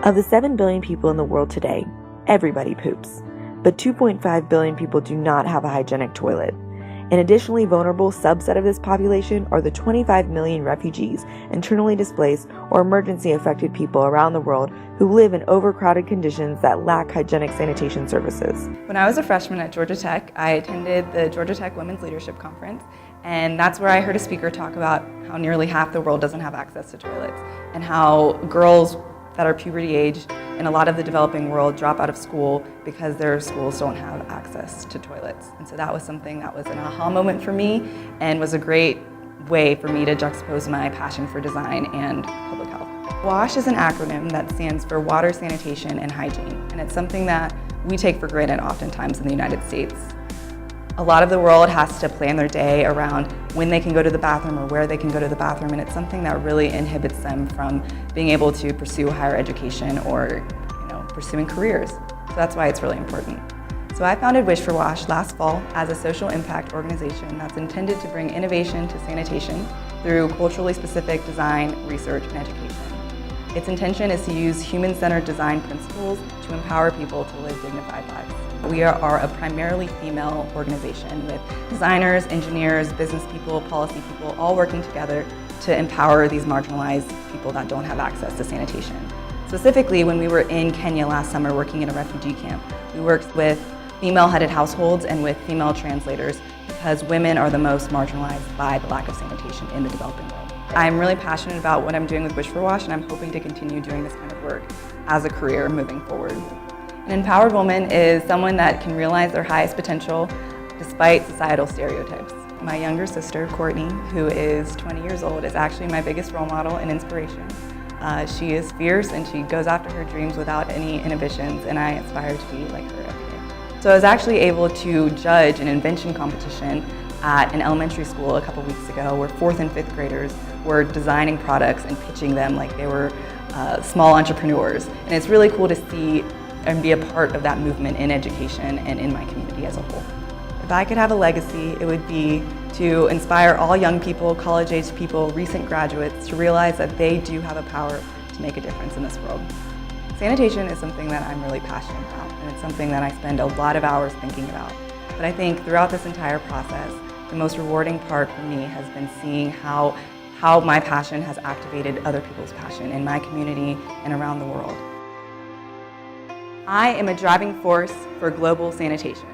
Of the 7 billion people in the world today, everybody poops, but 2.5 billion people do not have a hygienic toilet. An additionally vulnerable subset of this population are the 25 million refugees, internally displaced, or emergency-affected people around the world who live in overcrowded conditions that lack hygienic sanitation services. When I was a freshman at Georgia Tech, I attended the Georgia Tech Women's Leadership Conference, and that's where I heard a speaker talk about how nearly half the world doesn't have access to toilets, and how girls that are puberty age in a lot of the developing world drop out of school because their schools don't have access to toilets. And so that was something that was an aha moment for me and was a great way for me to juxtapose my passion for design and public health. WASH is an acronym that stands for Water, Sanitation, and Hygiene, and it's something that we take for granted oftentimes in the United States. A lot of the world has to plan their day around when they can go to the bathroom or where they can go to the bathroom, and it's something that really inhibits them from being able to pursue higher education or pursuing careers. So that's why it's really important. So I founded Wish for WASH last fall as a social impact organization that's intended to bring innovation to sanitation through culturally specific design, research, and education. Its intention is to use human-centered design principles to empower people to live dignified lives. We are a primarily female organization with designers, engineers, business people, policy people, all working together to empower these marginalized people that don't have access to sanitation. Specifically, when we were in Kenya last summer working in a refugee camp, we worked with female-headed households and with female translators because women are the most marginalized by the lack of sanitation in the developing world. I'm really passionate about what I'm doing with Wish for WASH, and I'm hoping to continue doing this kind of work as a career moving forward. An empowered woman is someone that can realize their highest potential despite societal stereotypes. My younger sister, Courtney, who is 20 years old, is actually my biggest role model and inspiration. She is fierce and she goes after her dreams without any inhibitions, and I aspire to be like her every day. So I was actually able to judge an invention competition at an elementary school a couple weeks ago where 4th and 5th graders were designing products and pitching them like they were small entrepreneurs. And it's really cool to see and be a part of that movement in education and in my community as a whole. If I could have a legacy, it would be to inspire all young people, college-age people, recent graduates to realize that they do have a power to make a difference in this world. Sanitation is something that I'm really passionate about, and it's something that I spend a lot of hours thinking about. But I think throughout this entire process, the most rewarding part for me has been seeing how my passion has activated other people's passion in my community and around the world. I am a driving force for global sanitation.